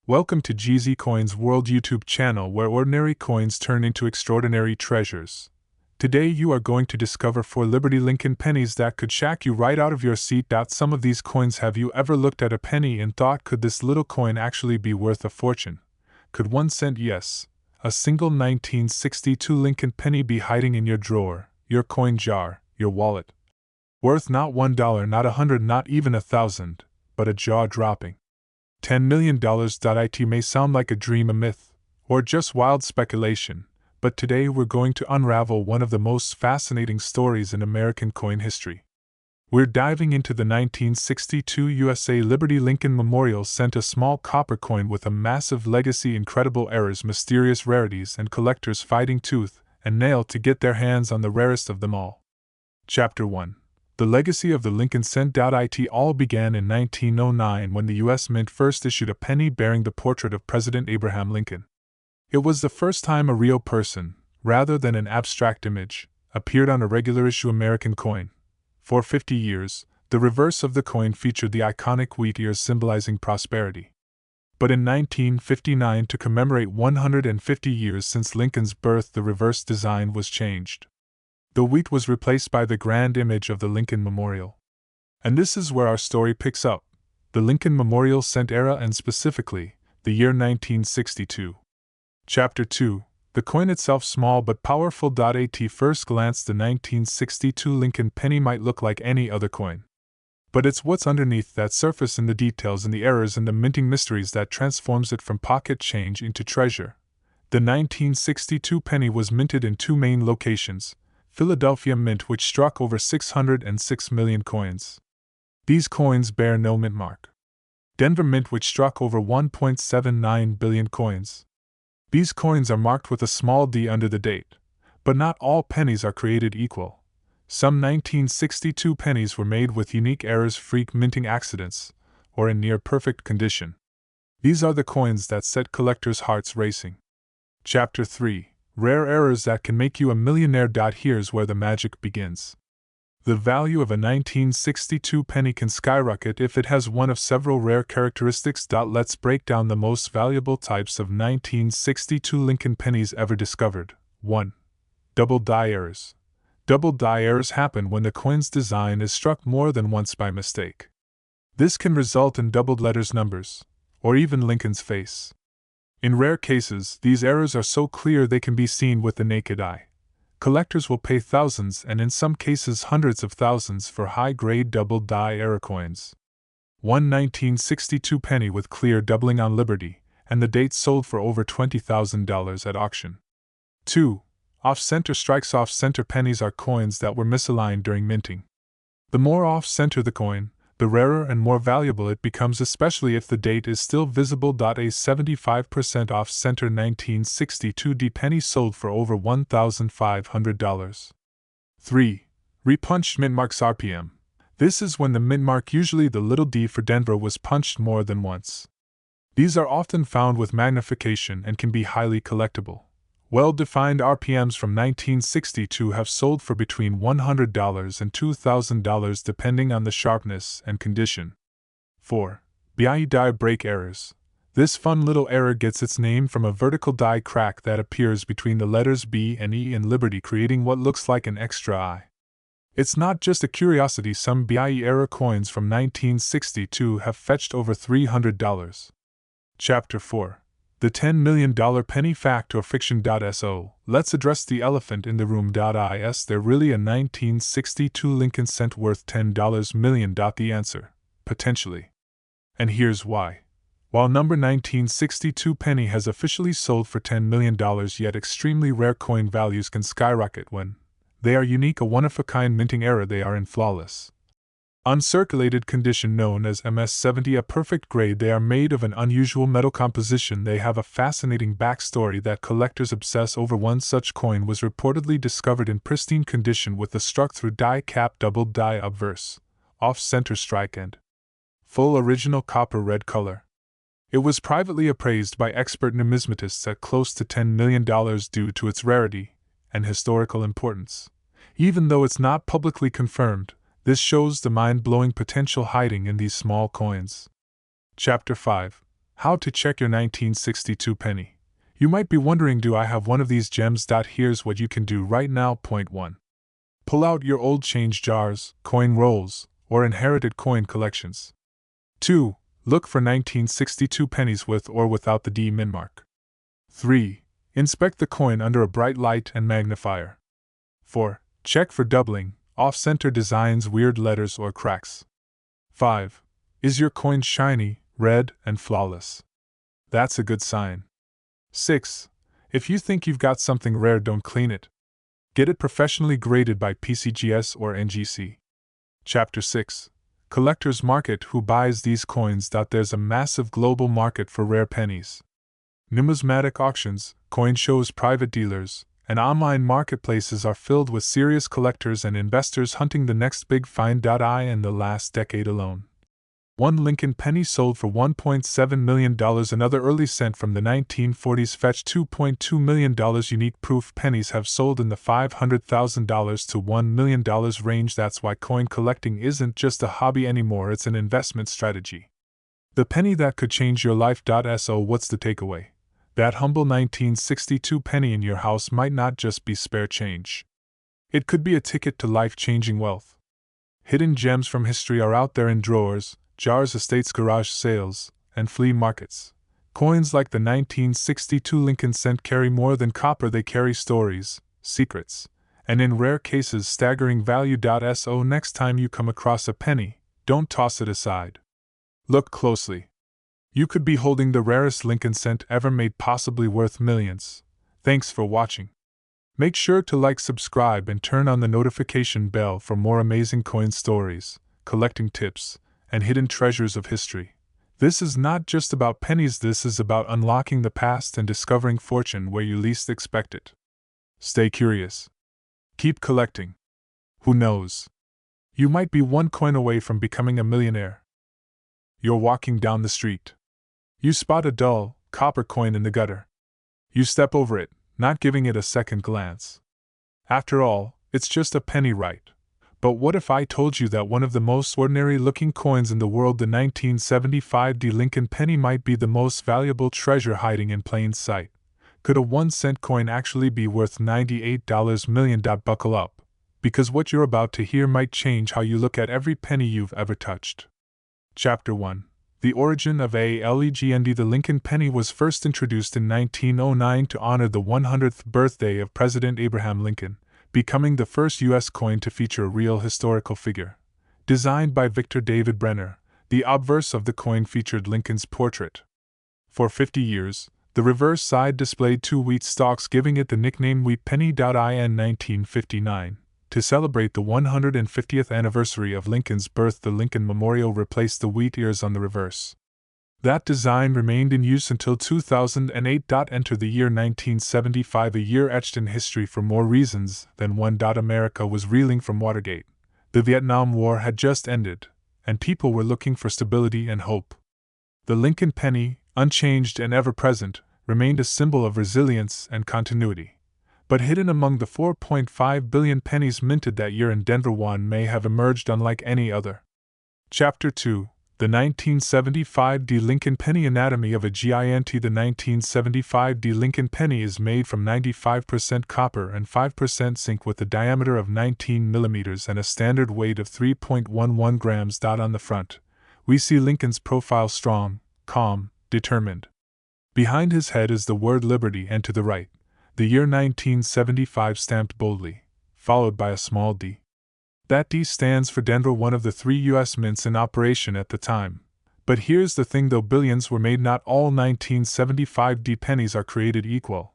Welcome to GZ Coins World YouTube channel where ordinary coins turn into extraordinary treasures. Today you are going to discover 4 Liberty Lincoln pennies that could shack you right out of your seat. Some of these coins. Have you ever looked at a penny and thought, could this little coin actually be worth a fortune? Could 1 cent, yes, a single 1962 Lincoln penny be hiding in your drawer, your coin jar, your wallet? Worth not $1, not 100, not even 1,000, but a jaw-dropping $10 million. It may sound like a dream, a myth, or just wild speculation, but today we're going to unravel one of the most fascinating stories in American coin history. We're diving into the 1962 USA Liberty Lincoln Memorial sent, a small copper coin with a massive legacy, incredible errors, mysterious rarities, and collectors fighting tooth and nail to get their hands on the rarest of them all. Chapter 1. The legacy of the Lincoln cent. It all began in 1909 when the U.S. Mint first issued a penny bearing the portrait of President Abraham Lincoln. It was the first time a real person, rather than an abstract image, appeared on a regular issue American coin. For 50 years, the reverse of the coin featured the iconic wheat ears symbolizing prosperity. But in 1959, to commemorate 150 years since Lincoln's birth, the reverse design was changed. The wheat was replaced by the grand image of the Lincoln Memorial. And this is where our story picks up: the Lincoln Memorial cent era, and specifically, the year 1962. Chapter 2. The coin itself, small but powerful. At first glance, the 1962 Lincoln penny might look like any other coin. But it's what's underneath that surface, in the details, and the errors and the minting mysteries, that transforms it from pocket change into treasure. The 1962 penny was minted in 2 main locations: Philadelphia Mint, which struck over 606 million coins. These coins bear no mint mark. Denver Mint, which struck over 1.79 billion coins. These coins are marked with a small d under the date. But not all pennies are created equal. Some 1962 pennies were made with unique errors, freak minting accidents, or in near-perfect condition. These are the coins that set collectors' hearts racing. Chapter 3. Rare errors that can make you a millionaire. Here's where the magic begins. The value of a 1962 penny can skyrocket if it has one of several rare characteristics. Let's break down the most valuable types of 1962 Lincoln pennies ever discovered. 1. Double die errors. Double die errors happen when the coin's design is struck more than once by mistake. This can result in doubled letters, numbers, or even Lincoln's face. In rare cases, these errors are so clear they can be seen with the naked eye. Collectors will pay thousands, and in some cases hundreds of thousands, for high-grade double die error coins. 1 1962 penny with clear doubling on Liberty, and the date sold for over $20,000 at auction. 2. Off-center strikes. Off-center pennies are coins that were misaligned during minting. The more off-center the coin, the rarer and more valuable it becomes, especially if the date is still visible. A 75% off-center 1962 D penny sold for over $1,500. 3. Repunched mint marks. RPM. This is when the mint mark, usually the little d for Denver, was punched more than once. These are often found with magnification and can be highly collectible. Well-defined RPMs from 1962 have sold for between $100 and $2,000 depending on the sharpness and condition. 4. Die break errors. This fun little error gets its name from a vertical die crack that appears between the letters B and E in Liberty, creating what looks like an extra I. It's not just a curiosity. Some BIE error coins from 1962 have fetched over $300. Chapter 4. The $10 million penny. Fact or fiction? So, let's address the elephant in the room. Is there really a 1962 Lincoln cent worth $10 million? The answer: potentially. And here's why. While number 1962 penny has officially sold for $10 million, yet extremely rare coin values can skyrocket when they are unique, a one-of-a-kind minting error. They are in flawless, uncirculated condition known as MS70, a perfect grade. They are made of an unusual metal composition. They have a fascinating backstory that collectors obsess over. One such coin was reportedly discovered in pristine condition with a struck-through die cap, double die obverse, off-center strike, and full original copper red color. It was privately appraised by expert numismatists at close to $10 million due to its rarity and historical importance. Even though it's not publicly confirmed, this shows the mind-blowing potential hiding in these small coins. Chapter 5. How to check your 1962 penny. You might be wondering, do I have one of these gems? Here's what you can do right now. Point 1. Pull out your old change jars, coin rolls, or inherited coin collections. 2. Look for 1962 pennies with or without the D min mark. 3. Inspect the coin under a bright light and magnifier. 4. Check for doubling, off-center designs, weird letters, or cracks. 5. Is your coin shiny, red, and flawless? That's a good sign. 6. If you think you've got something rare, don't clean it. Get it professionally graded by PCGS or NGC. Chapter 6. Collector's Market. Who buys these coins? There's a massive global market for rare pennies. Numismatic auctions, coin shows, private dealers, and online marketplaces are filled with serious collectors and investors hunting the next big find. In the last decade alone, one Lincoln penny sold for $1.7 million. Another early cent from the 1940s fetched $2.2 million. Unique proof pennies have sold in the $500,000 to $1 million range. That's why coin collecting isn't just a hobby anymore, it's an investment strategy. The penny that could change your life. So what's the takeaway? That humble 1962 penny in your house might not just be spare change. It could be a ticket to life-changing wealth. Hidden gems from history are out there in drawers, jars, estates, garage sales, and flea markets. Coins like the 1962 Lincoln cent carry more than copper. They carry stories, secrets, and in rare cases staggering value. So next time you come across a penny, don't toss it aside. Look closely. You could be holding the rarest Lincoln cent ever made, possibly worth millions. Thanks for watching. Make sure to like, subscribe, and turn on the notification bell for more amazing coin stories, collecting tips, and hidden treasures of history. This is not just about pennies, this is about unlocking the past and discovering fortune where you least expect it. Stay curious. Keep collecting. Who knows? You might be one coin away from becoming a millionaire. You're walking down the street. You spot a dull, copper coin in the gutter. You step over it, not giving it a second glance. After all, it's just a penny, right? But what if I told you that one of the most ordinary-looking coins in the world, the 1975 Lincoln penny, might be the most valuable treasure hiding in plain sight? Could a 1-cent coin actually be worth $98 million? Buckle up, because what you're about to hear might change how you look at every penny you've ever touched. Chapter 1. The origin of a legend. The Lincoln penny was first introduced in 1909 to honor the 100th birthday of President Abraham Lincoln, becoming the first U.S. coin to feature a real historical figure. Designed by Victor David Brenner, the obverse of the coin featured Lincoln's portrait. For 50 years, the reverse side displayed 2 wheat stalks, giving it the nickname Wheat Penny. In 1959, to celebrate the 150th anniversary of Lincoln's birth, the Lincoln Memorial replaced the wheat ears on the reverse. That design remained in use until 2008. Enter the year 1975, a year etched in history for more reasons than one. America was reeling from Watergate. The Vietnam War had just ended, and people were looking for stability and hope. The Lincoln penny, unchanged and ever-present, remained a symbol of resilience and continuity. But hidden among the 4.5 billion pennies minted that year in Denver, one may have emerged unlike any other. Chapter 2. The 1975 Lincoln penny. Anatomy of a giant. The 1975 Lincoln penny is made from 95% copper and 5% zinc with a diameter of 19 mm and a standard weight of 3.11 grams. On the front, we see Lincoln's profile: strong, calm, determined. Behind his head is the word Liberty, and to the right, the year 1975 stamped boldly, followed by a small d. That D stands for Denver, one of the 3 U.S. mints in operation at the time. But here's the thing, though billions were made, not all 1975 D pennies are created equal.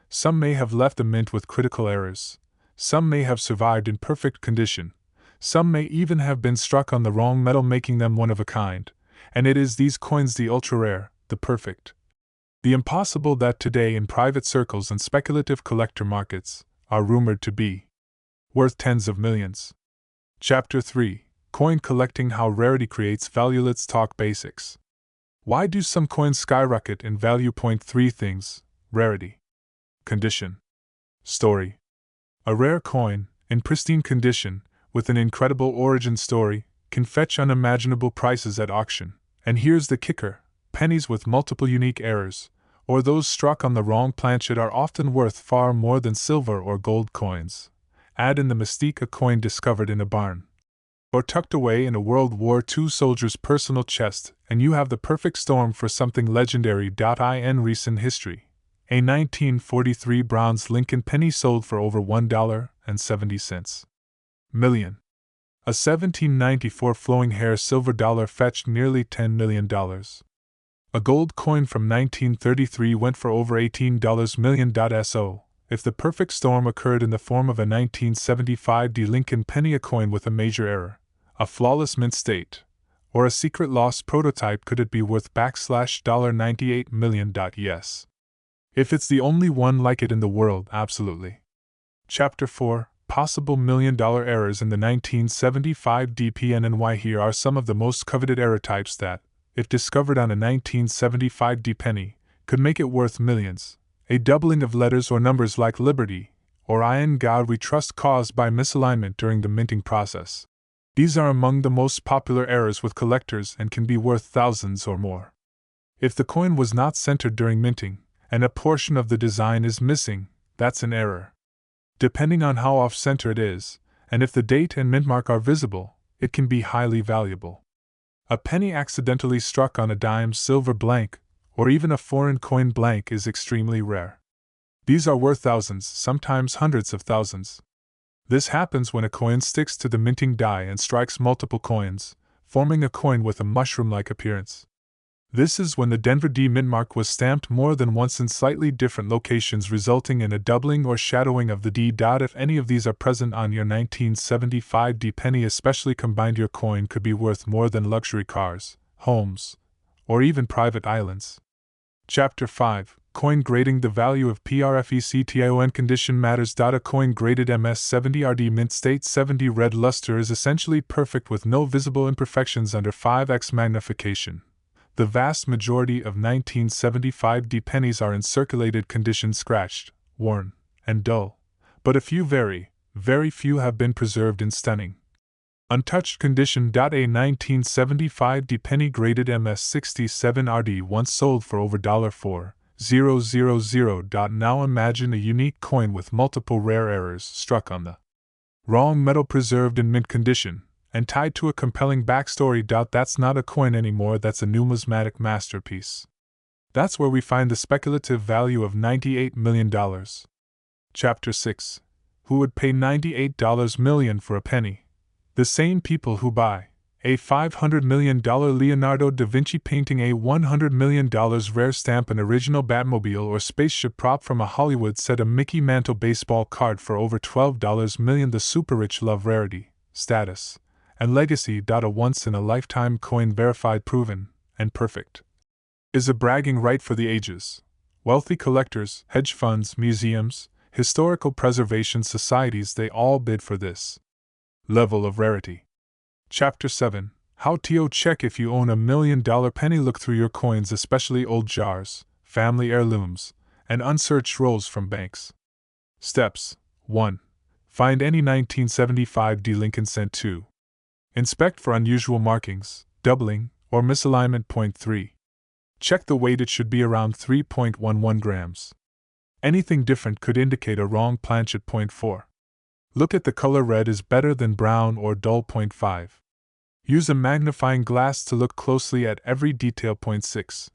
Some may have left the mint with critical errors. Some may have survived in perfect condition. Some may even have been struck on the wrong metal, making them one of a kind. And it is these coins, the ultra-rare, the perfect, the impossible, that today in private circles and speculative collector markets are rumored to be worth tens of millions. Chapter 3. Coin collecting: how rarity creates value. Let's talk basics. Why do some coins skyrocket in value? Point 3 things: rarity, condition, story. A rare coin, in pristine condition, with an incredible origin story, can fetch unimaginable prices at auction. And here's the kicker: Pennies with multiple unique errors, or those struck on the wrong planchet, are often worth far more than silver or gold coins. Add in the mystique a coin discovered in a barn, or tucked away in a World War II soldier's personal chest, and you have the perfect storm for something legendary. In recent history, a 1943 bronze Lincoln penny sold for over $1.70 million. A 1794 flowing hair silver dollar fetched nearly $10 million. A gold coin from 1933 went for over $18 million. So, if the perfect storm occurred in the form of a 1975 Lincoln penny, a coin with a major error, a flawless mint state, or a secret lost prototype, could it be worth $98 million? Yes. If it's the only one like it in the world, absolutely. Chapter 4: Possible million-dollar errors in the 1975 DPN and why. Here are some of the most coveted error types that, if discovered on a 1975 D penny, could make it worth millions. A doubling of letters or numbers like Liberty, or In God We Trust, caused by misalignment during the minting process. These are among the most popular errors with collectors and can be worth thousands or more. If the coin was not centered during minting, and a portion of the design is missing, that's an error. Depending on how off-center it is, and if the date and mint mark are visible, it can be highly valuable. A penny accidentally struck on a dime silver blank, or even a foreign coin blank, is extremely rare. These are worth thousands, sometimes hundreds of thousands. This happens when a coin sticks to the minting die and strikes multiple coins, forming a coin with a mushroom-like appearance. This is when the Denver D mint mark was stamped more than once in slightly different locations, resulting in a doubling or shadowing of the D. If any of these are present on your 1975 D penny, especially combined, your coin could be worth more than luxury cars, homes, or even private islands. Chapter 5: Coin Grading. The value of PRFECTION condition matters. A coin graded MS70RD mint state 70 red luster is essentially perfect with no visible imperfections under 5x magnification. The vast majority of 1975 D pennies are in circulated condition, scratched, worn, and dull, but a few, very few, have been preserved in stunning, untouched condition. A 1975 D penny graded MS67RD once sold for over $4,000. Now imagine a unique coin with multiple rare errors struck on the wrong metal, preserved in mint condition, and tied to a compelling backstory. That's not a coin anymore, that's a numismatic masterpiece. That's where we find the speculative value of $98 million. Chapter 6: Who would pay $98 million for a penny? The same people who buy a $500 million Leonardo da Vinci painting, a $100 million rare stamp, an original Batmobile or spaceship prop from a Hollywood set, a Mickey Mantle baseball card for over $12 million. The super rich love rarity, status, and legacy. A once-in-a-lifetime coin, verified, proven, and perfect, is a bragging right for the ages. Wealthy collectors, hedge funds, museums, historical preservation societies, they all bid for this level of rarity. Chapter 7: How to check if you own $1 million penny. Look through your coins, especially old jars, family heirlooms, and unsearched rolls from banks. Steps: 1. Find any 1975 D Lincoln cent. 2. Inspect for unusual markings, doubling, or misalignment. 3. Check the weight, it should be around 3.11 grams. Anything different could indicate a wrong planchet. 4. Look at the color, red is better than brown or dull. 5. Use a magnifying glass to look closely at every detail. 6.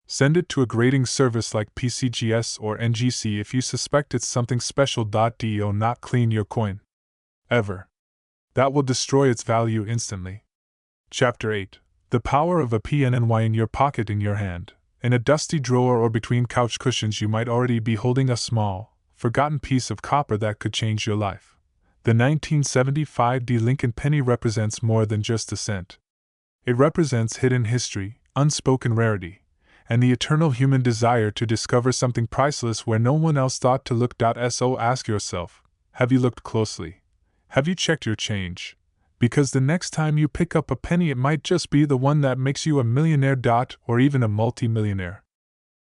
Send it to a grading service like PCGS or NGC if you suspect it's something special. Do not clean your coin ever. That will destroy its value instantly. Chapter 8: The power of a PNNY. In your pocket, in your hand, in a dusty drawer, or between couch cushions, you might already be holding a small, forgotten piece of copper that could change your life. The 1975 D Lincoln penny represents more than just a cent. It represents hidden history, unspoken rarity, and the eternal human desire to discover something priceless where no one else thought to look. So ask yourself, have you looked closely? Have you checked your change? Because the next time you pick up a penny, it might just be the one that makes you a millionaire. Or even a multi-millionaire.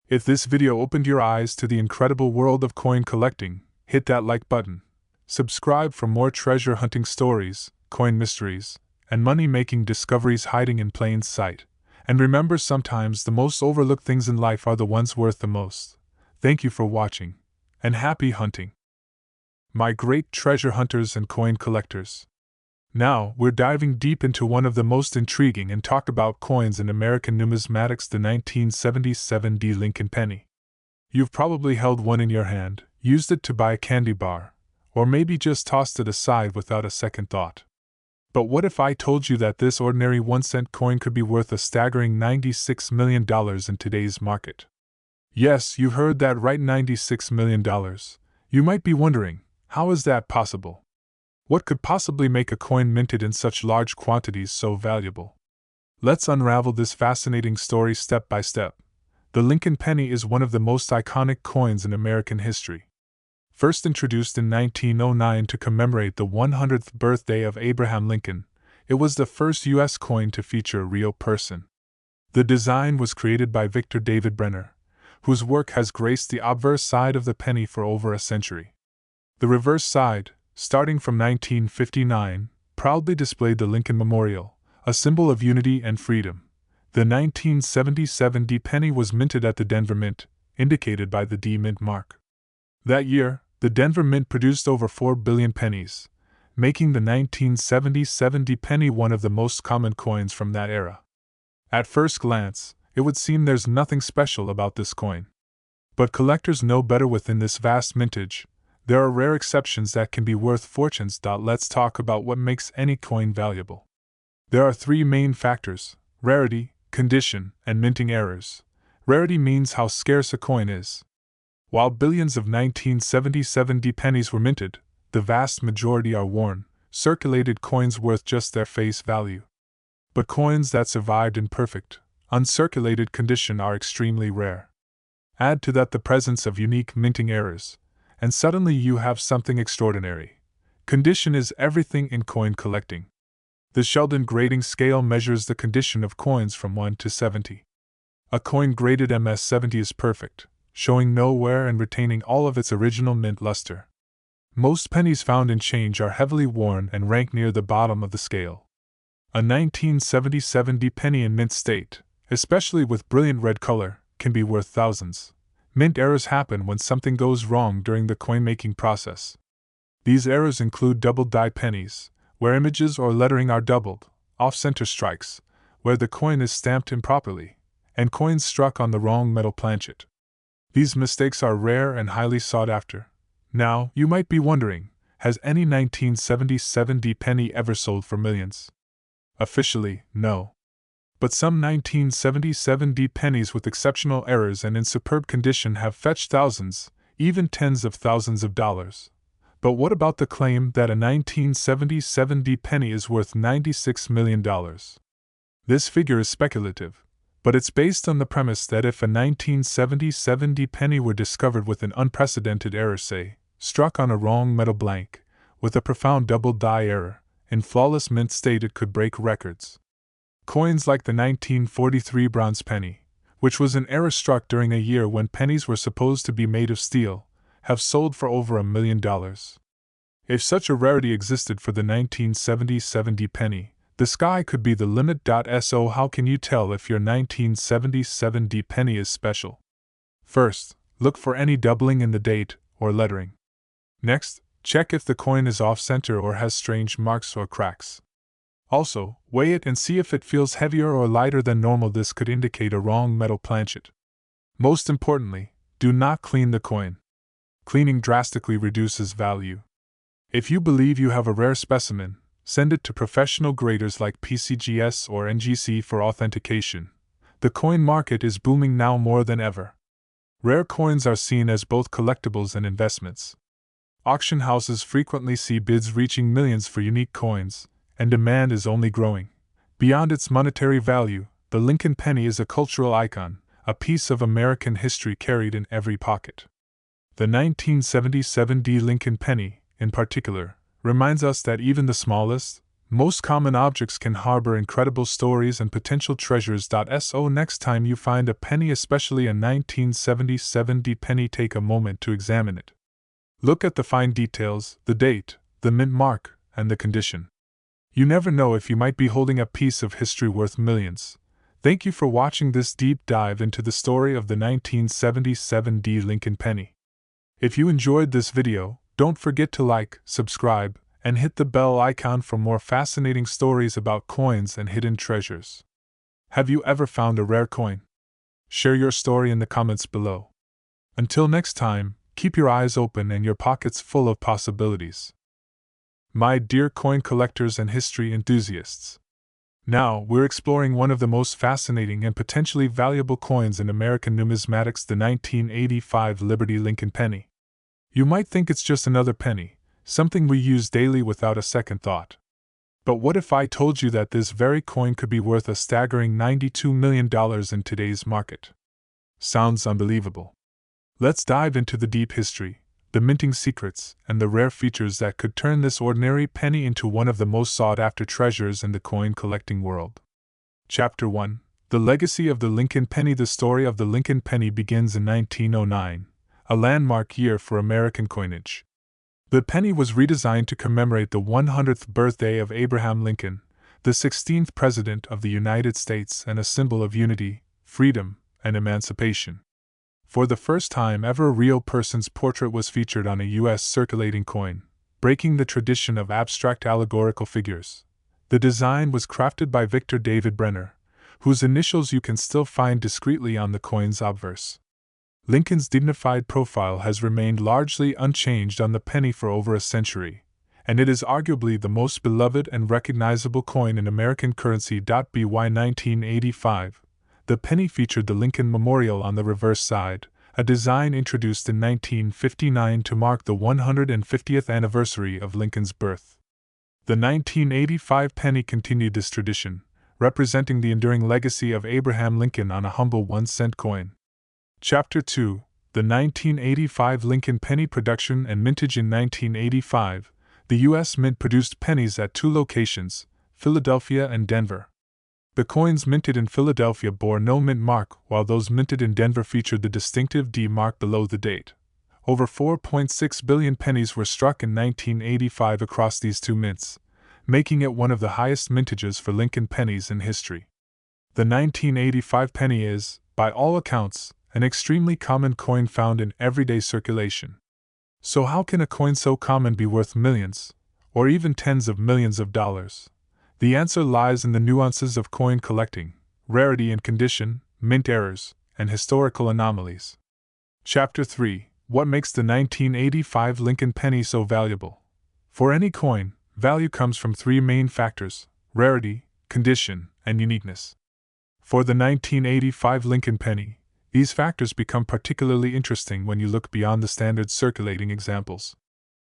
If this video opened your eyes to the incredible world of coin collecting, hit that like button. Subscribe for more treasure hunting stories, coin mysteries, and money-making discoveries hiding in plain sight. And remember, sometimes the most overlooked things in life are the ones worth the most. Thank you for watching, and happy hunting, my great treasure hunters and coin collectors. Now, we're diving deep into one of the most intriguing and talked about coins in American numismatics, the 1977 D Lincoln penny. You've probably held one in your hand, used it to buy a candy bar, or maybe just tossed it aside without a second thought. But what if I told you that this ordinary 1-cent coin could be worth a staggering $96 million in today's market? Yes, you heard that right, $96 million. You might be wondering, how is that possible? What could possibly make a coin minted in such large quantities so valuable? Let's unravel this fascinating story step by step. The Lincoln penny is one of the most iconic coins in American history. First introduced in 1909 to commemorate the 100th birthday of Abraham Lincoln, it was the first U.S. coin to feature a real person. The design was created by Victor David Brenner, whose work has graced the obverse side of the penny for over a century. The reverse side, starting from 1959, proudly displayed the Lincoln Memorial, a symbol of unity and freedom. The 1977 D penny was minted at the Denver Mint, indicated by the D Mint mark. That year, the Denver Mint produced over 4 billion pennies, making the 1977 D penny one of the most common coins from that era. At first glance, it would seem there's nothing special about this coin. But collectors know better. Within this vast mintage, there are rare exceptions that can be worth fortunes. Let's talk about what makes any coin valuable. There are 3 main factors: rarity, condition, and minting errors. Rarity means how scarce a coin is. While billions of 1977 D pennies were minted, the vast majority are worn, circulated coins worth just their face value. But coins that survived in perfect, uncirculated condition are extremely rare. Add to that the presence of unique minting errors, and suddenly you have something extraordinary. Condition is everything in coin collecting. The Sheldon grading scale measures the condition of coins from 1 to 70. A coin graded MS-70 is perfect, showing no wear and retaining all of its original mint luster. Most pennies found in change are heavily worn and rank near the bottom of the scale. A 1977 D penny in mint state, especially with brilliant red color, can be worth thousands. Mint errors happen when something goes wrong during the coin-making process. These errors include double-die pennies, where images or lettering are doubled, off-center strikes, where the coin is stamped improperly, and coins struck on the wrong metal planchet. These mistakes are rare and highly sought after. Now, you might be wondering, has any 1977 D penny ever sold for millions? Officially, no. But some 1977 D pennies with exceptional errors and in superb condition have fetched thousands, even tens of thousands of dollars. But what about the claim that a 1977 D penny is worth $96 million? This figure is speculative, but it's based on the premise that if a 1977 D penny were discovered with an unprecedented error, say, struck on a wrong metal blank, with a profound double die error, in flawless mint state, it could break records. Coins like the 1943 bronze penny, which was an error struck during a year when pennies were supposed to be made of steel, have sold for over $1 million. If such a rarity existed for the 1977 D penny, the sky could be the limit. So how can you tell if your 1977 D penny is special? First, look for any doubling in the date or lettering. Next, check if the coin is off-center or has strange marks or cracks. Also, weigh it and see if it feels heavier or lighter than normal. This could indicate a wrong metal planchet. Most importantly, do not clean the coin. Cleaning drastically reduces value. If you believe you have a rare specimen, send it to professional graders like PCGS or NGC for authentication. The coin market is booming now more than ever. Rare coins are seen as both collectibles and investments. Auction houses frequently see bids reaching millions for unique coins, and demand is only growing. Beyond its monetary value, the Lincoln penny is a cultural icon, a piece of American history carried in every pocket. The 1977 D Lincoln penny, in particular, reminds us that even the smallest, most common objects can harbor incredible stories and potential treasures. So next time you find a penny, especially a 1977 D penny, take a moment to examine it. Look at the fine details, the date, the mint mark, and the condition. You never know if you might be holding a piece of history worth millions. Thank you for watching this deep dive into the story of the 1977 D Lincoln penny. If you enjoyed this video, don't forget to like, subscribe, and hit the bell icon for more fascinating stories about coins and hidden treasures. Have you ever found a rare coin? Share your story in the comments below. Until next time, keep your eyes open and your pockets full of possibilities. My dear coin collectors and history enthusiasts. Now, we're exploring one of the most fascinating and potentially valuable coins in American numismatics, the 1985 Liberty Lincoln penny. You might think it's just another penny, something we use daily without a second thought. But what if I told you that this very coin could be worth a staggering $92 million in today's market? Sounds unbelievable. Let's dive into the deep history, the minting secrets, and the rare features that could turn this ordinary penny into one of the most sought-after treasures in the coin collecting world. Chapter 1: The Legacy of the Lincoln Penny. The story of the Lincoln penny begins in 1909, a landmark year for American coinage. The penny was redesigned to commemorate the 100th birthday of Abraham Lincoln, the 16th President of the United States, and a symbol of unity, freedom, and emancipation. For the first time ever, a real person's portrait was featured on a U.S. circulating coin, breaking the tradition of abstract allegorical figures. The design was crafted by Victor David Brenner, whose initials you can still find discreetly on the coin's obverse. Lincoln's dignified profile has remained largely unchanged on the penny for over a century, and it is arguably the most beloved and recognizable coin in American currency. By 1985, the penny featured the Lincoln Memorial on the reverse side, a design introduced in 1959 to mark the 150th anniversary of Lincoln's birth. The 1985 penny continued this tradition, representing the enduring legacy of Abraham Lincoln on a humble 1-cent coin. Chapter 2: The 1985 Lincoln Penny. Production and mintage. In 1985, the U.S. Mint produced pennies at 2 locations, Philadelphia and Denver. The coins minted in Philadelphia bore no mint mark, while those minted in Denver featured the distinctive D mark below the date. Over 4.6 billion pennies were struck in 1985 across these 2 mints, making it one of the highest mintages for Lincoln pennies in history. The 1985 penny is, by all accounts, an extremely common coin found in everyday circulation. So how can a coin so common be worth millions, or even tens of millions of dollars? The answer lies in the nuances of coin collecting: rarity and condition, mint errors, and historical anomalies. Chapter 3: What makes the 1985 Lincoln penny so valuable? For any coin, value comes from 3 main factors: rarity, condition, and uniqueness. For the 1985 Lincoln penny, these factors become particularly interesting when you look beyond the standard circulating examples.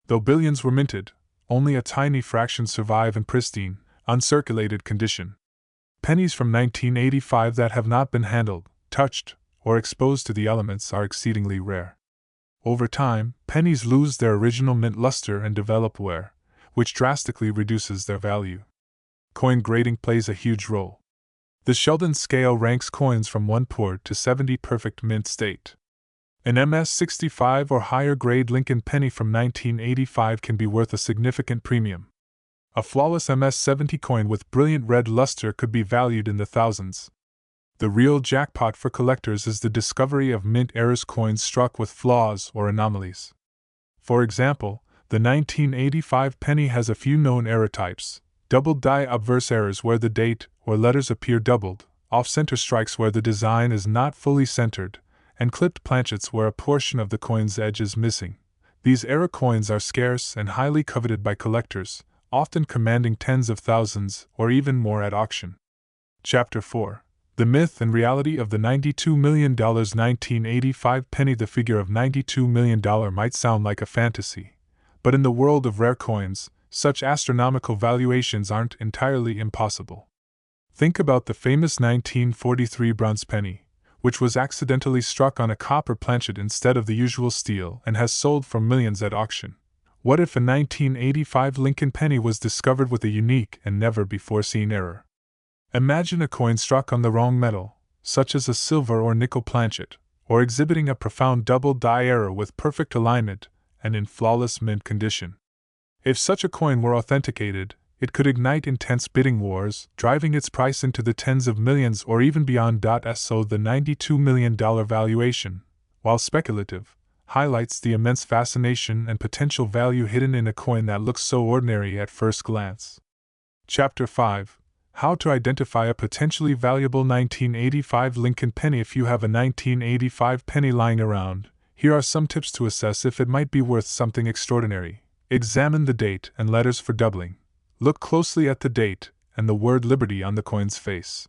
Though billions were minted, only a tiny fraction survive in pristine, uncirculated condition. Pennies from 1985 that have not been handled, touched, or exposed to the elements are exceedingly rare. Over time, pennies lose their original mint luster and develop wear, which drastically reduces their value. Coin grading plays a huge role. The Sheldon scale ranks coins from 1 poor to 70 perfect mint state. An MS-65 or higher grade Lincoln penny from 1985 can be worth a significant premium. A flawless MS-70 coin with brilliant red luster could be valued in the thousands. The real jackpot for collectors is the discovery of mint errors, coins struck with flaws or anomalies. For example, the 1985 penny has a few known error types: doubled die obverse errors where the date or letters appear doubled, off-center strikes where the design is not fully centered, and clipped planchets where a portion of the coin's edge is missing. These error coins are scarce and highly coveted by collectors, often commanding tens of thousands or even more at auction. Chapter 4: The Myth and Reality of the $92 million 1985 penny. The figure of $92 million might sound like a fantasy, but in the world of rare coins, such astronomical valuations aren't entirely impossible. Think about the famous 1943 bronze penny, which was accidentally struck on a copper planchet instead of the usual steel and has sold for millions at auction. What if a 1985 Lincoln penny was discovered with a unique and never-before-seen error? Imagine a coin struck on the wrong metal, such as a silver or nickel planchet, or exhibiting a profound double die error with perfect alignment and in flawless mint condition. If such a coin were authenticated, It could ignite intense bidding wars, driving its price into the tens of millions or even beyond. So the $92 million valuation, while speculative, highlights the immense fascination and potential value hidden in a coin that looks so ordinary at first glance. Chapter 5: How to identify a potentially valuable 1985 Lincoln penny. If you have a 1985 penny lying around, here are some tips to assess if it might be worth something extraordinary. Examine the date and letters for doubling. Look closely at the date and the word Liberty on the coin's face.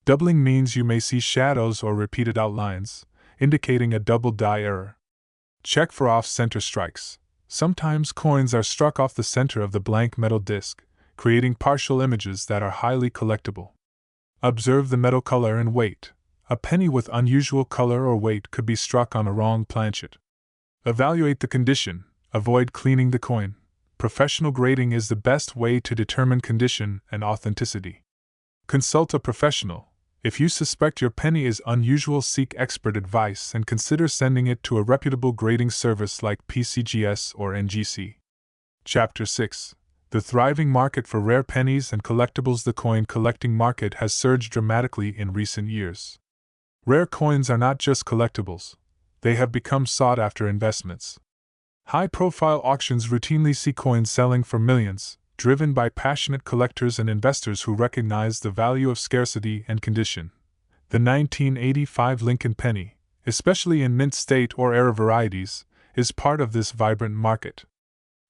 Doubling means you may see shadows or repeated outlines, indicating a double die error. Check for off-center strikes. Sometimes coins are struck off the center of the blank metal disc, creating partial images that are highly collectible. Observe the metal color and weight. A penny with unusual color or weight could be struck on a wrong planchet. Evaluate the condition. Avoid cleaning the coin. Professional grading is the best way to determine condition and authenticity. Consult a professional. If you suspect your penny is unusual, seek expert advice and consider sending it to a reputable grading service like PCGS or NGC. Chapter 6: The thriving market for rare pennies and collectibles. The coin collecting market has surged dramatically in recent years. Rare coins are not just collectibles, they have become sought-after investments. High-profile auctions routinely see coins selling for millions, driven by passionate collectors and investors who recognize the value of scarcity and condition. The 1985 Lincoln penny, especially in mint state or era varieties, is part of this vibrant market.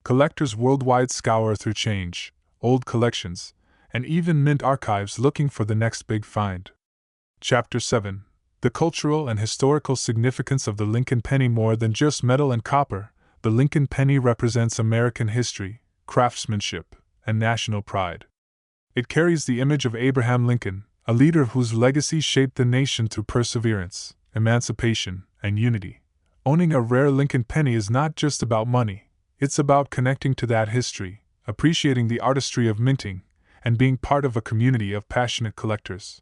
Collectors worldwide scour through change, old collections, and even mint archives looking for the next big find. Chapter 7: The cultural and historical significance of the Lincoln penny. More than just metal and copper, the Lincoln penny represents American history, craftsmanship, and national pride. It carries the image of Abraham Lincoln, a leader whose legacy shaped the nation through perseverance, emancipation, and unity. Owning a rare Lincoln penny is not just about money, it's about connecting to that history, appreciating the artistry of minting, and being part of a community of passionate collectors.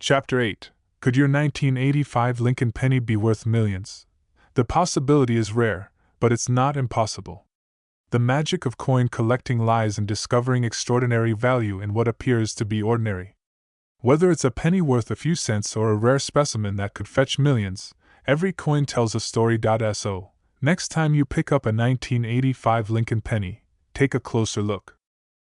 Chapter 8: Could your 1985 Lincoln penny be worth millions? The possibility is rare, but it's not impossible. The magic of coin collecting lies in discovering extraordinary value in what appears to be ordinary. Whether it's a penny worth a few cents or a rare specimen that could fetch millions, every coin tells a story. So, next time you pick up a 1985 Lincoln penny, take a closer look.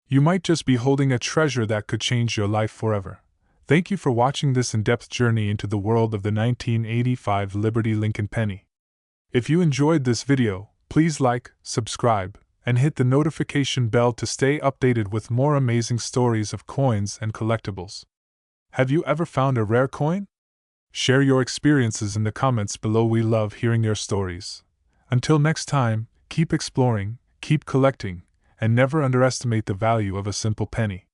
You might just be holding a treasure that could change your life forever. Thank you for watching this in-depth journey into the world of the 1985 Liberty Lincoln penny. If you enjoyed this video, please like, subscribe, and hit the notification bell to stay updated with more amazing stories of coins and collectibles. Have you ever found a rare coin? Share your experiences in the comments below. We love hearing your stories. Until next time, keep exploring, keep collecting, and never underestimate the value of a simple penny.